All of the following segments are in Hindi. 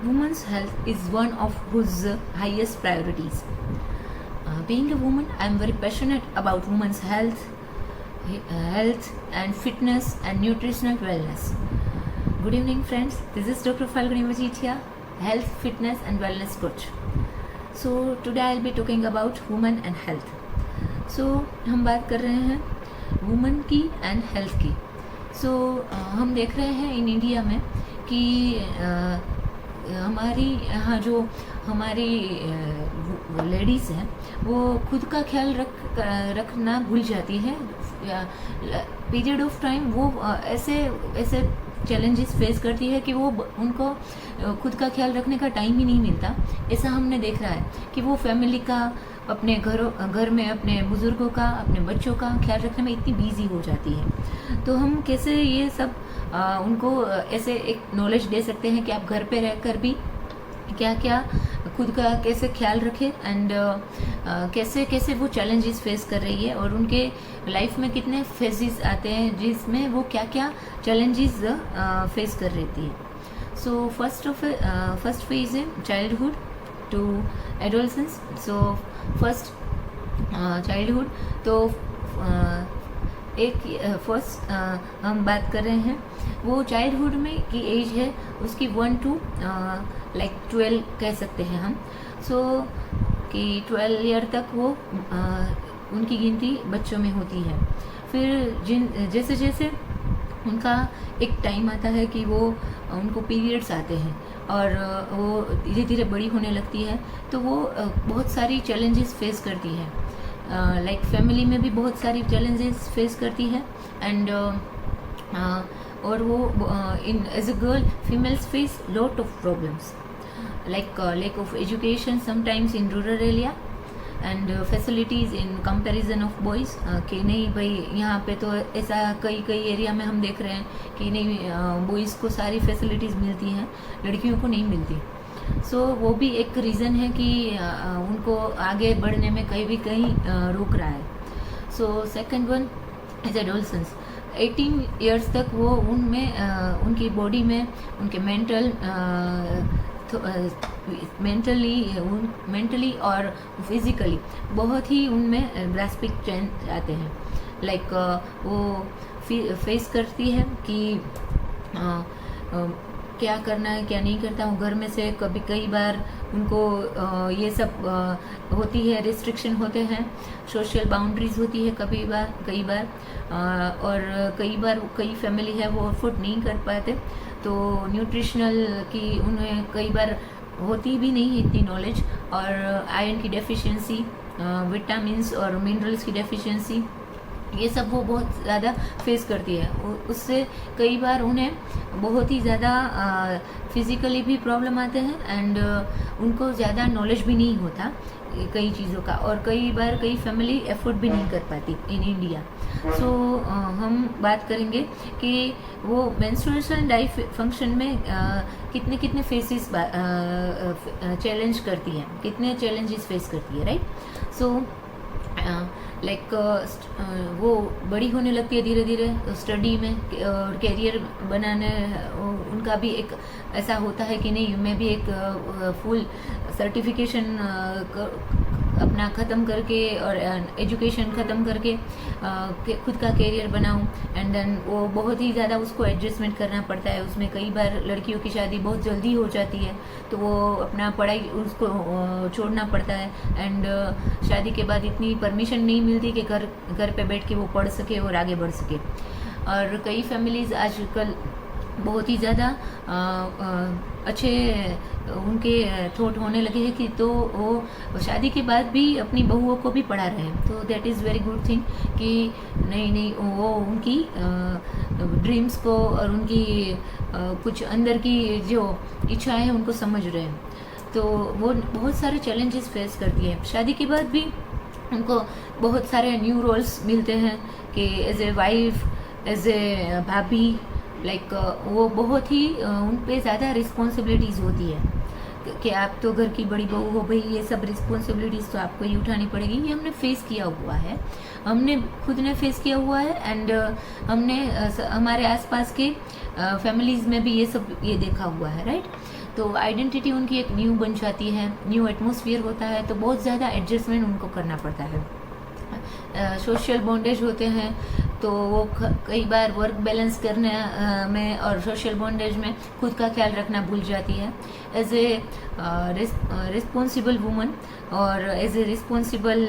Women's health is one of whose highest priorities. Being a woman, I am very passionate about women's health and fitness and nutritional wellness. Good evening, friends. This is Dr. Falguni Majithia, health, fitness and wellness coach. So today I'll be talking about women and health. So हम बात कर रहे हैं वुमेन की एंड हेल्थ की. सो हम देख रहे हैं इन इंडिया में कि हमारी यहाँ जो हमारी लेडीज़ हैं वो खुद का ख्याल रखना भूल जाती है. पीरियड ऑफ टाइम वो ऐसे चैलेंजेस फेस करती है कि वो उनको खुद का ख्याल रखने का टाइम ही नहीं मिलता. ऐसा हमने देख रहा है कि वो फैमिली का, अपने घर में अपने बुज़ुर्गों का, अपने बच्चों का ख्याल रखने में इतनी बिजी हो जाती है. तो हम कैसे ये सब उनको ऐसे एक नॉलेज दे सकते हैं कि आप घर पे रहकर भी क्या क्या खुद का कैसे ख्याल रखें एंड कैसे कैसे वो चैलेंजेस फेस कर रही है और उनके लाइफ में कितने फेजेस आते हैं जिसमें वो क्या क्या चैलेंजेस फेस कर रही है. सो फर्स्ट फेज है childhood to adolescence. So first childhood, तो फर्स्ट हम बात कर रहे हैं वो चाइल्डहुड में की एज है उसकी 1 to 12 कह सकते हैं हम. सो कि 12 ईयर तक वो उनकी गिनती बच्चों में होती है. फिर जैसे जैसे उनका एक टाइम आता है कि वो उनको पीरियड्स आते हैं और वो धीरे धीरे बड़ी होने लगती है, तो वो बहुत सारी चैलेंजेस फेस करती है. लाइक फैमिली में भी बहुत सारी चैलेंजेस फेस करती है एंड और वो in age a girl females face lot of problems like lack of education sometimes in rural area and facilities in comparison of boys. कि नहीं भाई यहाँ पे तो ऐसा कई एरिया में हम देख रहे हैं कि नहीं बॉयज़ को सारी फैसिलिटीज़ मिलती हैं, लड़कियों को नहीं मिलती. सो वो भी एक रीज़न है कि उनको आगे बढ़ने में कहीं रोक रहा है. So second one is adolescence. 18 years तक वो उनमें उनकी बॉडी में उनके मेंटली और फिजिकली बहुत ही उनमें ड्रास्टिक चेंज आते हैं. लाइक वो फेस करती है कि क्या करना है क्या नहीं करता हूँ. घर में से कई बार उनको ये सब होती है, रिस्ट्रिक्शन होते हैं, सोशल बाउंड्रीज होती है कई बार और कई फैमिली है वो अफोर्ड नहीं कर पाते. तो न्यूट्रिशनल की उन्हें कई बार होती भी नहीं इतनी नॉलेज, और आयरन की डेफिशिएंसी, विटामिन्स और मिनरल्स की डेफिशिएंसी, ये सब वो बहुत ज़्यादा फेस करती है. उससे कई बार उन्हें बहुत ही ज़्यादा फिज़िकली भी प्रॉब्लम आते हैं एंड उनको ज़्यादा नॉलेज भी नहीं होता कई चीज़ों का, और कई बार कई फैमिली एफोर्ड भी नहीं कर पाती इन इंडिया. सो हम बात करेंगे कि वो मेंस्ट्रुएशन फंक्शन में कितने फेसेस चैलेंज करती है, कितने चैलेंजेस फेस करती है, राइट. सो लाइक वो बड़ी होने लगती है धीरे धीरे स्टडी में और कैरियर बनाने. उनका भी एक ऐसा होता है कि नहीं मैं भी एक फुल सर्टिफिकेशन अपना ख़त्म करके और एजुकेशन ख़त्म करके खुद का कैरियर बनाऊं. एंड देन वो बहुत ही ज़्यादा उसको एडजस्टमेंट करना पड़ता है. उसमें कई बार लड़कियों की शादी बहुत जल्दी हो जाती है, तो वो अपना पढ़ाई उसको छोड़ना पड़ता है. एंड शादी के बाद इतनी परमिशन नहीं मिलती कि घर पे बैठ के वो पढ़ सके और आगे बढ़ सके. और कई फैमिलीज़ आजकल बहुत ही ज़्यादा अच्छे उनके थॉट होने लगे हैं कि तो वो शादी के बाद भी अपनी बहुओं को भी पढ़ा रहे हैं. तो that is very good thing कि नहीं वो उनकी ड्रीम्स को और उनकी कुछ अंदर की जो इच्छाएं हैं उनको समझ रहे हैं. तो वो बहुत सारे चैलेंजेस फेस करती है. शादी के बाद भी उनको बहुत सारे न्यू रोल्स मिलते हैं कि as a wife, as a भाभी, लाइक वो बहुत ही उन पे ज़्यादा रिस्पॉन्सिबिलिटीज़ होती है. कि आप तो घर की बड़ी बहू हो, भाई ये सब रिस्पॉन्सिबिलिटीज़ तो आपको ही उठानी पड़ेगी, ये हमने फेस किया हुआ है, हमने खुद ने फेस किया हुआ है। एंड हमने हमारे आसपास के फैमिलीज़ में भी ये सब ये देखा हुआ है, राइट। तो आइडेंटिटी उनकी एक न्यू बन जाती है, न्यू एटमॉस्फेयर होता है, तो बहुत ज़्यादा एडजस्टमेंट उनको करना पड़ता है। सोशल बॉन्डेज होते हैं तो वो कई बार वर्क बैलेंस करने में और सोशल बॉन्डेज में खुद का ख्याल रखना भूल जाती है। एज ए रिस्पॉन्सिबल वुमन और एज ए रिस्पॉन्सिबल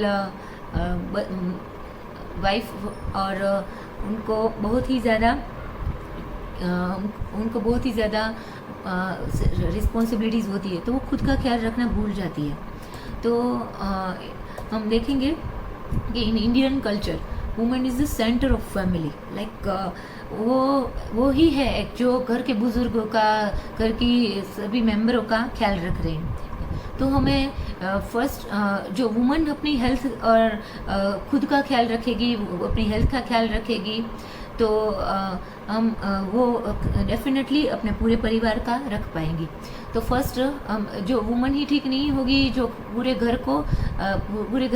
वाइफ, और उनको बहुत ही ज़्यादा रिस्पॉन्सिबिलिटीज़ होती है, तो वो खुद का ख्याल रखना भूल जाती है। तो हम देखेंगे कि in Indian culture women is the centre of family, like वो ही है एक जो घर के बुजुर्गों का, घर की सभी मेंबरों का ख्याल रख रहे हैं। तो हमें फर्स्ट जो वुमन अपनी हेल्थ और खुद का ख्याल रखेगी, अपनी हेल्थ का ख्याल रखेगी, तो हम वो डेफिनेटली अपने पूरे परिवार का रख पाएंगी। तो फर्स्ट जो वुमन ही ठीक नहीं होगी, जो पूरे घर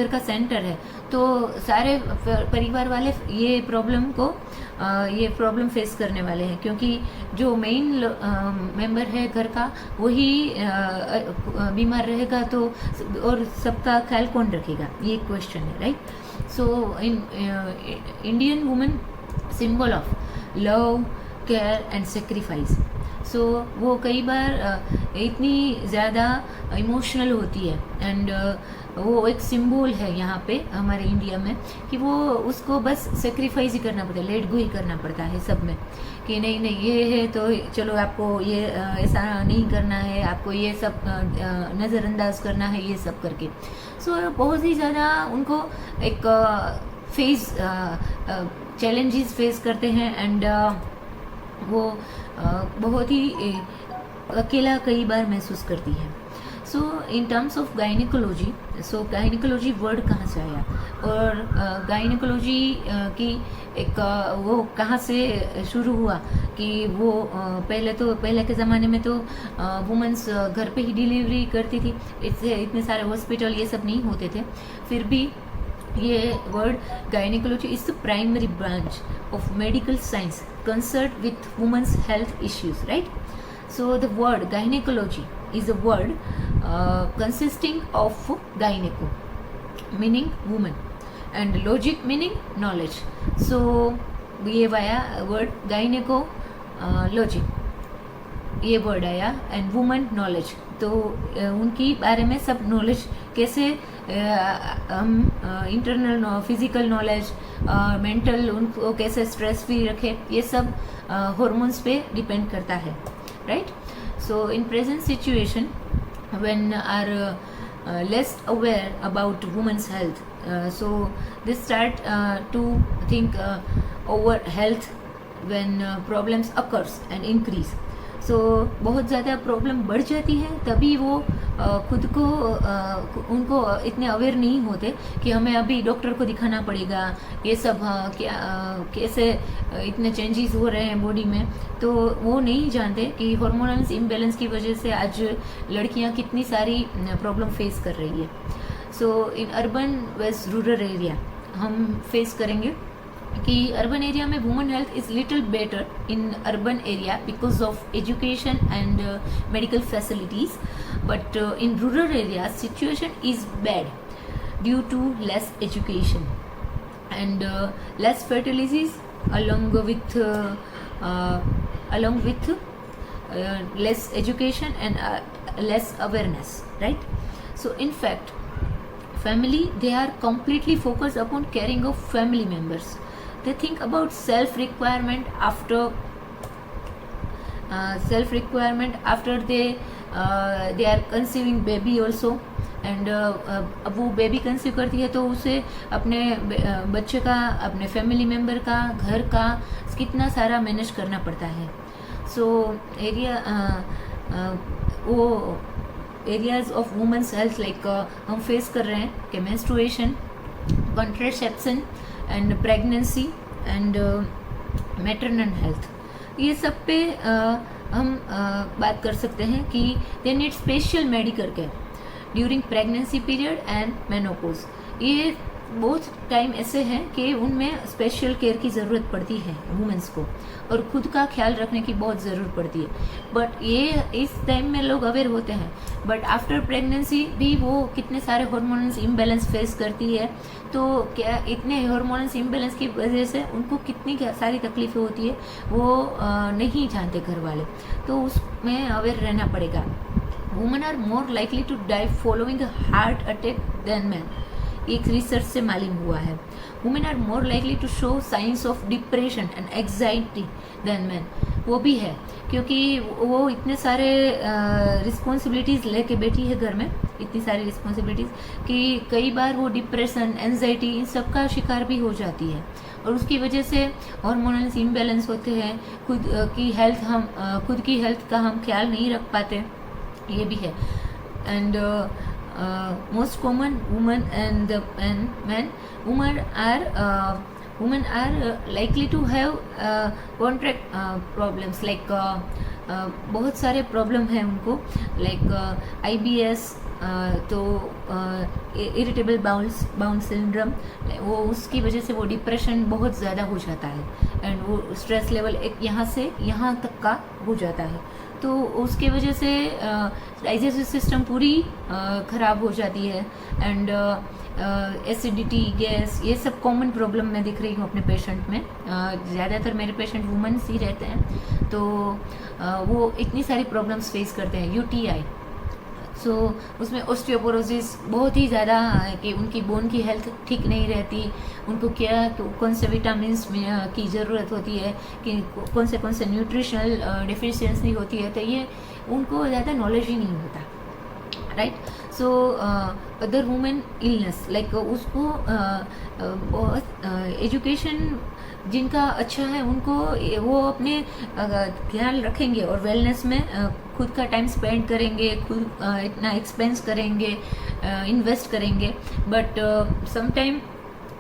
का सेंटर है, तो सारे परिवार वाले ये प्रॉब्लम फेस करने वाले हैं, क्योंकि जो मेन मेंबर है घर का वही बीमार रहेगा, तो और सबका ख्याल कौन रखेगा, ये क्वेश्चन है, right. So in Indian women symbol of love, care and sacrifice. So वो कई बार इतनी ज़्यादा इमोशनल होती है, एंड वो एक सिंबल है यहाँ पे हमारे इंडिया में, कि वो उसको बस सेक्रीफाइस ही करना पड़ता है, लेट गो ही करना पड़ता है सब में, कि नहीं ये है तो चलो आपको ये ऐसा नहीं करना है, आपको ये सब नज़रअंदाज करना है, ये सब करके। सो बहुत ही ज़्यादा उनको एक चैलेंजेस फेस करते हैं, एंड वो बहुत ही अकेला कई बार महसूस करती है। So in terms of gynaecology, so gynaecology word कहाँ से आया, और गायनिकोलॉजी की एक वो कहाँ से शुरू हुआ, कि वो पहले के ज़माने में तो वुमेंस घर पे ही डिलीवरी करती थी, इतने सारे हॉस्पिटल ये सब नहीं होते थे। फिर भी ये word gynaecology is the primary branch of medical science concerned with women's health issues, right? So the word gynecology is a word consisting of gyneco meaning woman and logic meaning knowledge. So ये आया word gyneco logic ये वर्ड आया, एंड वुमन नॉलेज, तो उनकी बारे में सब नॉलेज कैसे हम इंटरनल फिजिकल नॉलेज, मेंटल, उनको कैसे स्ट्रेस फ्री रखे, ये सब हॉर्मोन्स पे डिपेंड करता है, right. So in present situation when are less aware about women's health, so they start to think over health when problems occurs and increase. सो बहुत ज़्यादा प्रॉब्लम बढ़ जाती है, तभी वो खुद को उनको इतने अवेयर नहीं होते कि हमें अभी डॉक्टर को दिखाना पड़ेगा, ये सब क्या कैसे इतने चेंजेस हो रहे हैं बॉडी में, तो वो नहीं जानते कि हार्मोनल इम्बैलेंस की वजह से आज लड़कियां कितनी सारी प्रॉब्लम फेस कर रही है। So in urban west rural area हम फेस करेंगे कि अर्बन एरिया में women health is little better in urban area because of education and medical facilities, but in rural area situation is bad due to less education and less fertilities along with less education and less awareness, right? So in fact family, they are completely focused upon caring of family members. They think about self requirement after they are conceiving baby also, and अब वो बेबी कंसीव करती है तो उसे अपने बच्चे का, अपने फैमिली मेम्बर का, घर का कितना सारा मैनेज करना पड़ता है। सो वो areas of women's health like हम फेस कर रहे हैं कि menstruation, contraception and pregnancy and maternal health. ये सब पे हम बात कर सकते हैं कि they need special medical care during pregnancy period and menopause. ये बहुत टाइम ऐसे हैं कि उनमें स्पेशल केयर की ज़रूरत पड़ती है वुमेंस को, और खुद का ख्याल रखने की बहुत ज़रूरत पड़ती है। बट ये इस टाइम में लोग अवेयर होते हैं, बट आफ्टर प्रेगनेंसी भी वो कितने सारे हार्मोनल इम्बैलेंस फेस करती है। तो क्या इतने हार्मोनल इम्बैलेंस की वजह से उनको कितनी सारी तकलीफें होती है वो नहीं जानते घर वाले, तो उसमें अवेयर रहना पड़ेगा। Women are more likely to die following heart attack than men, एक रिसर्च से मालूम हुआ है। Women are more likely to show signs of depression and anxiety than men, वो भी है क्योंकि वो इतने सारे रिस्पॉन्सिबिलिटीज़ लेके बैठी है घर में, इतनी सारी रिस्पॉन्सिबिलिटीज़ कि कई बार वो डिप्रेशन एंजाइटी इन सब का शिकार भी हो जाती है, और उसकी वजह से हार्मोनल इम्बैलेंस होते हैं। खुद की हेल्थ का हम ख्याल नहीं रख पाते, ये भी है। And most common women and men, women are likely to have contract problems like बहुत सारे प्रॉब्लम हैं उनको, लाइक IBS, तो इरिटेबल बाउल सिंड्रोम, वो उसकी वजह से वो डिप्रेशन बहुत ज़्यादा हो जाता है, एंड वो स्ट्रेस लेवल एक यहाँ से यहाँ तक का हो जाता है। तो उसके वजह से डाइजेस्टिव सिस्टम पूरी ख़राब हो जाती है, एंड एसिडिटी, गैस, ये सब कॉमन प्रॉब्लम मैं दिख रही हूँ अपने पेशेंट में। ज़्यादातर मेरे पेशेंट वुमेन्स ही रहते हैं, तो वो इतनी सारी प्रॉब्लम्स फेस करते हैं। UTI, सो उसमें ऑस्टियोपोरोसिस बहुत ही ज़्यादा है कि उनकी बोन की हेल्थ ठीक नहीं रहती, उनको कौन से विटामिन्स की ज़रूरत होती है, कि कौन से न्यूट्रिशनल डिफिशियंसी होती है, तो ये उनको ज़्यादा नॉलेज ही नहीं होता, right. So other women illness, like उसको एजुकेशन जिनका अच्छा है उनको वो अपने ख्याल रखेंगे और वेलनेस में खुद का टाइम स्पेंड करेंगे, खुद इतना एक्सपेंस करेंगे, इन्वेस्ट करेंगे। बट समटाइम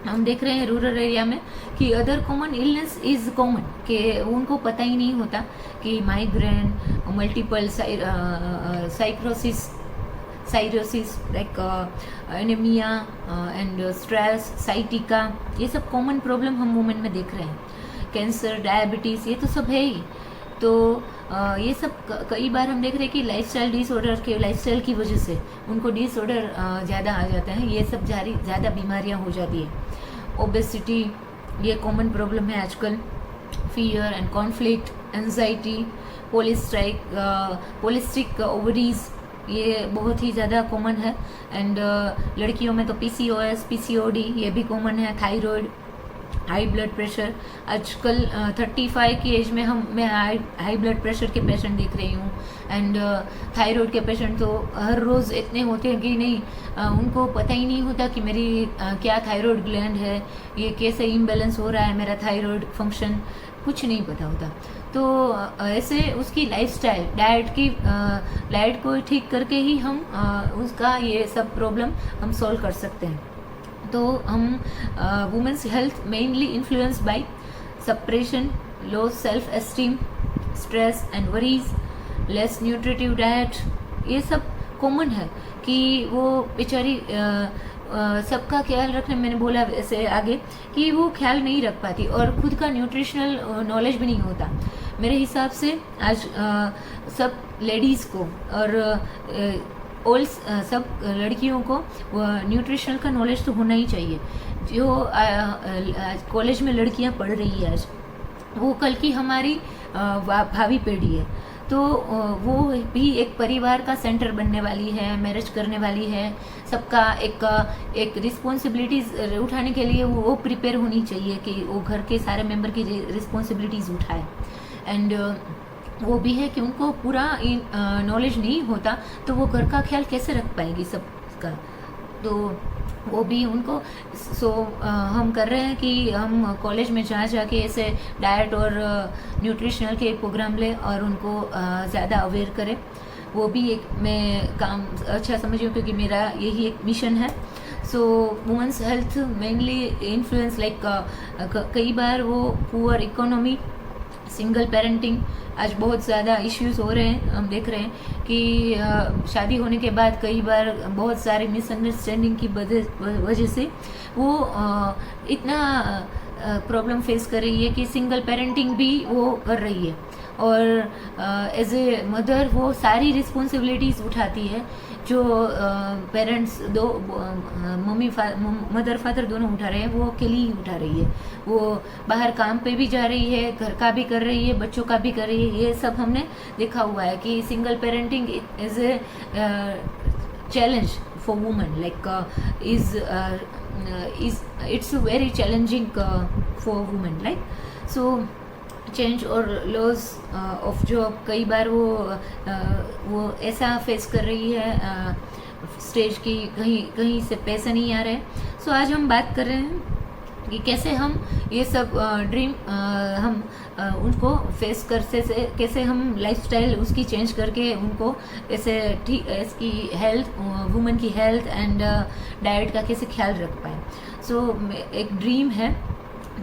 हम देख रहे हैं रूरल एरिया में कि other common illness is common, कि उनको पता ही नहीं होता कि migraine, multiple sclerosis, like anaemia and stress, sciatica, ये सब कॉमन प्रॉब्लम हम वुमेन में देख रहे हैं। कैंसर, डायबिटीज़, ये तो सब है ही। तो ये सब कई बार हम देख रहे हैं कि लाइफस्टाइल की वजह से उनको डिसऑर्डर ज़्यादा आ जाते हैं, ये सब ज़्यादा बीमारियां हो जाती है। ओबेसिटी, ये कॉमन प्रॉब्लम है आजकल। Fear and conflict, anxiety, polycystic ovaries, ये बहुत ही ज़्यादा कॉमन है। एंड लड़कियों में तो PCOS, PCOD, ये भी कॉमन है। थायराइड, हाई ब्लड प्रेशर, आजकल 35 की एज में मैं हाई ब्लड प्रेशर के पेशेंट देख रही हूँ। एंड थायराइड के पेशेंट तो हर रोज़ इतने होते हैं कि नहीं, उनको पता ही नहीं होता कि मेरी क्या थायराइड ग्लैंड है, ये कैसे इम्बैलेंस हो रहा है मेरा थायराइड फंक्शन, कुछ नहीं पता होता। तो ऐसे उसकी लाइफस्टाइल, डाइट को ठीक करके ही हम उसका ये सब प्रॉब्लम हम सॉल्व कर सकते हैं। तो हम women's health mainly influence by suppression, low self esteem, stress and worries, less nutritive diet, ये सब कॉमन है कि वो बेचारी सबका ख्याल रखने, मैंने बोला वैसे आगे कि वो ख्याल नहीं रख पाती और खुद का न्यूट्रिशनल नॉलेज भी नहीं होता। मेरे हिसाब से आज सब लेडीज़ को और सब लड़कियों को न्यूट्रिशनल का नॉलेज तो होना ही चाहिए। जो कॉलेज में लड़कियां पढ़ रही है आज, वो कल की हमारी भावी पीढ़ी है, तो वो भी एक परिवार का सेंटर बनने वाली है, मैरिज करने वाली है। सबका एक रिस्पॉन्सिबिलिटीज़ उठाने के लिए वो प्रिपेयर होनी चाहिए कि वो घर के सारे मेंबर की रिस्पॉन्सिबिलिटीज़ उठाए। एंड वो भी है कि उनको पूरा नॉलेज नहीं होता, तो वो घर का ख्याल कैसे रख पाएगी सबका, तो वो भी उनको हम कर रहे हैं कि हम कॉलेज में जाके ऐसे डाइट और न्यूट्रिशनल के प्रोग्राम लें और उनको ज़्यादा अवेयर करें। वो भी एक मैं काम अच्छा समझी हूँ क्योंकि मेरा यही एक मिशन है। So women's health mainly influence, like कई बार वो पुअर इकोनॉमी, सिंगल पेरेंटिंग आज बहुत ज़्यादा इश्यूज हो रहे हैं। हम देख रहे हैं कि शादी होने के बाद कई बार बहुत सारी मिसअंडरस्टैंडिंग की वजह से वो इतना प्रॉब्लम फेस कर रही है कि सिंगल पेरेंटिंग भी वो कर रही है, और एज ए मदर वो सारी रिस्पॉन्सिबिलिटीज़ उठाती है जो पेरेंट्स दो मदर फादर दोनों उठा रहे हैं, वो अकेली ही उठा रही है। वो बाहर काम पे भी जा रही है, घर का भी कर रही है, बच्चों का भी कर रही है। ये सब हमने देखा हुआ है कि single parenting is a challenge for women, like is it's very challenging for women, like so change और लॉज ऑफ जॉब कई बार वो ऐसा फेस कर रही है स्टेज की, कहीं से पैसे नहीं आ रहे। सो आज हम बात कर रहे हैं कि कैसे हम ये सब ड्रीम हम उनको फेस करते से कैसे हम लाइफस्टाइल उसकी चेंज करके उनको ऐसे ठीक इसकी हेल्थ, वुमेन की हेल्थ एंड डाइट का कैसे ख्याल रख पाए। सो एक ड्रीम है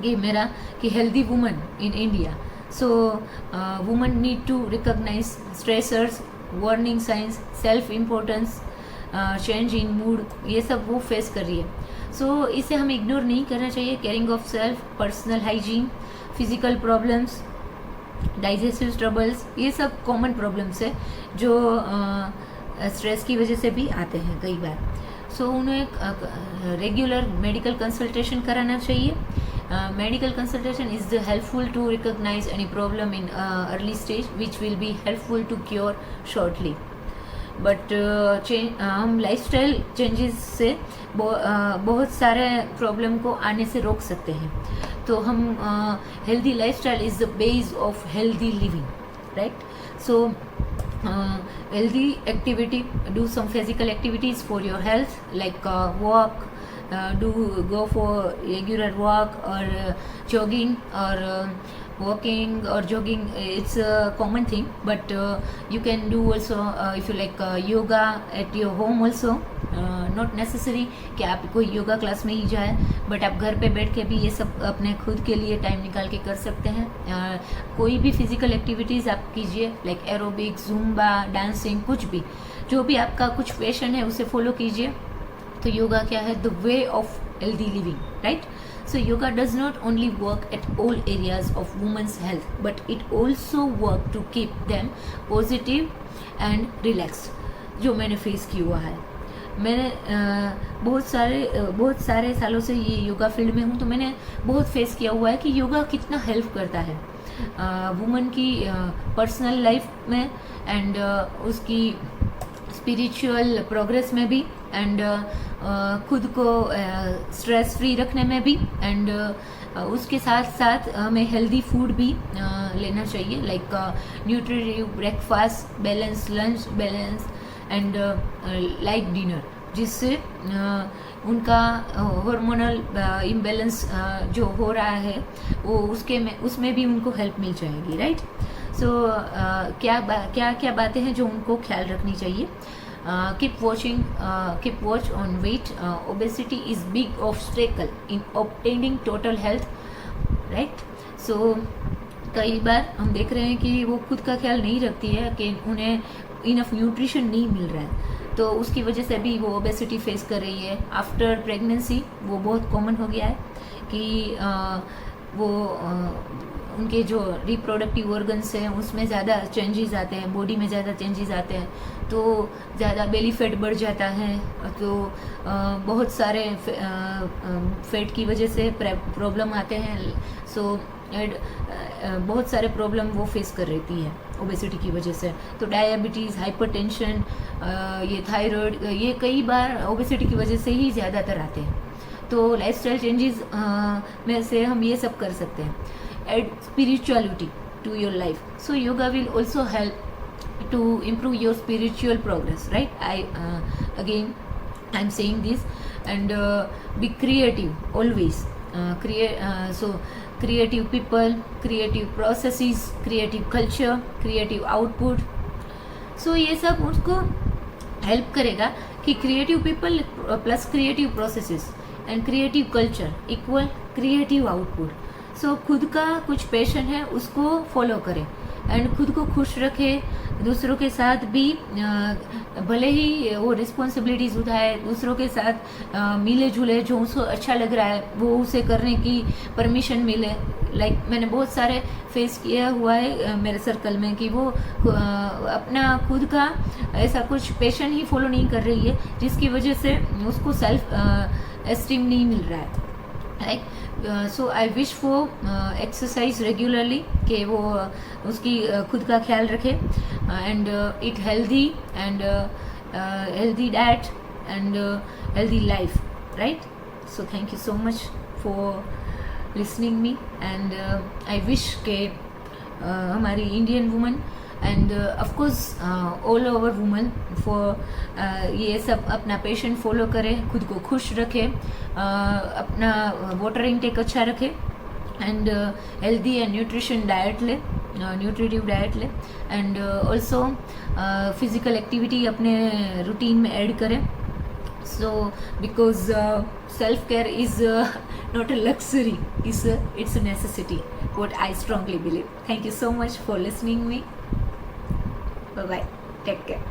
कि मेरा कि healthy woman in India. So woman need to recognise stressors, warning signs, self importance, change in mood, ये सब वो फेस कर रही है। सो इसे हमें इग्नोर नहीं करना चाहिए। Caring of self, personal hygiene, physical problems, digestive troubles, ये सब कॉमन प्रॉब्लम्स है जो स्ट्रेस की वजह से भी आते हैं कई बार। सो उन्हें रेगुलर मेडिकल कंसल्टेशन कराना चाहिए। Medical consultation is helpful to recognise any problem in early stage which will be helpful to cure shortly. But हम लाइफस्टाइल चेंजेस से बहुत सारे प्रॉब्लम को आने से रोक सकते हैं। तो हम healthy lifestyle is the base of healthy living, right. So healthy activity, do some physical activities for your health, like walk, go for regular walk or jogging or walking or jogging. It's a common thing, but you can do also if you like yoga at your home also. Not necessary कि आप कोई योगा क्लास में ही जाए, बट आप घर पे बैठ के भी ये सब अपने खुद के लिए टाइम निकाल के कर सकते हैं। कोई भी फिजिकल एक्टिविटीज़ आप कीजिए, लाइक एरोबिक्स, जुम्बा, डांसिंग, कुछ भी जो भी आपका कुछ पैशन है उसे फॉलो कीजिए। तो योगा क्या है? The way of healthy living, right. So yoga does not only work at all areas of women's health, but it also work to keep them positive and relaxed, जो मैंने फेस किया हुआ है। मैंने बहुत सारे सालों से ये योगा फील्ड में हूँ, तो मैंने बहुत फेस किया हुआ है कि योगा कितना हेल्प करता है वुमन की पर्सनल लाइफ में एंड उसकी स्पिरिचुअल प्रोग्रेस में भी, एंड खुद को स्ट्रेस फ्री रखने में भी, एंड उसके साथ साथ हमें हेल्दी फूड भी लेना चाहिए, like nutritive breakfast, balance lunch, balance and light dinner, जिससे उनका हार्मोनल इम्बैलेंस जो हो रहा है वो उसमें भी उनको हेल्प मिल जाएगी, राइट। सो क्या बातें हैं जो उनको ख्याल रखनी चाहिए? Keep watch on weight. Obesity is big obstacle in obtaining total health, right? So कई बार हम देख रहे हैं कि वो खुद का ख्याल नहीं रखती है, कि उन्हें इनफ न्यूट्रिशन नहीं मिल रहा है, तो उसकी वजह से भी वो ओबेसिटी फेस कर रही है। आफ्टर प्रेगनेंसी वो बहुत कॉमन हो गया है कि वो उनके जो रिप्रोडक्टिव ऑर्गन्स हैं उसमें ज़्यादा चेंजेस आते हैं, बॉडी में ज़्यादा चेंजेस आते हैं, तो ज़्यादा बेली फैट बढ़ जाता है। तो बहुत सारे फैट की वजह से प्रॉब्लम आते हैं। सो बहुत सारे प्रॉब्लम वो फेस कर रहती है ओबेसिटी की वजह से। तो डायबिटीज़, हाइपरटेंशन, ये थायराइड, ये कई बार ओबेसिटी की वजह से ही ज़्यादातर आते हैं। तो लाइफस्टाइल चेंजेस में से हम ये सब कर सकते हैं। Add spirituality to your life. So yoga will also help to improve your spiritual progress, right? I'm saying this, and be creative always. So creative people, creative processes, creative culture, creative output. So ये सब उसको हेल्प करेगा कि creative people plus creative processes and creative culture equal creative output. So खुद का कुछ पैशन है उसको फॉलो करें एंड खुद को खुश रखे, दूसरों के साथ भी भले ही वो रिस्पॉन्सिबिलिटीज उठाए, दूसरों के साथ मिले जुले, जो उसको अच्छा लग रहा है वो उसे करने की परमिशन मिले। लाइक मैंने बहुत सारे फेस किया हुआ है मेरे सर्कल में कि वो अपना खुद का ऐसा कुछ पैशन ही फॉलो नहीं कर रही है जिसकी वजह से उसको सेल्फ एस्टीम नहीं मिल रहा है। Right, so I wish for exercise regularly कि वो उसकी खुद का ख्याल रखे and it healthy and healthy diet and healthy life. Right, so thank you so much for listening me and I wish के हमारी Indian woman and of course all over woman for ये सब अपना पैशन फॉलो करें, खुद को खुश रखें, अपना वाटर इनटेक अच्छा रखें and healthy and nutrition diet ले, न्यूट्रिटिव डाइट ले एंड ऑल्सो फिजिकल एक्टिविटी अपने रूटीन में ऐड करें। So because self-care is not a luxury, it's a necessity, what I strongly believe. Thank you so much for listening me. Bye bye, take care.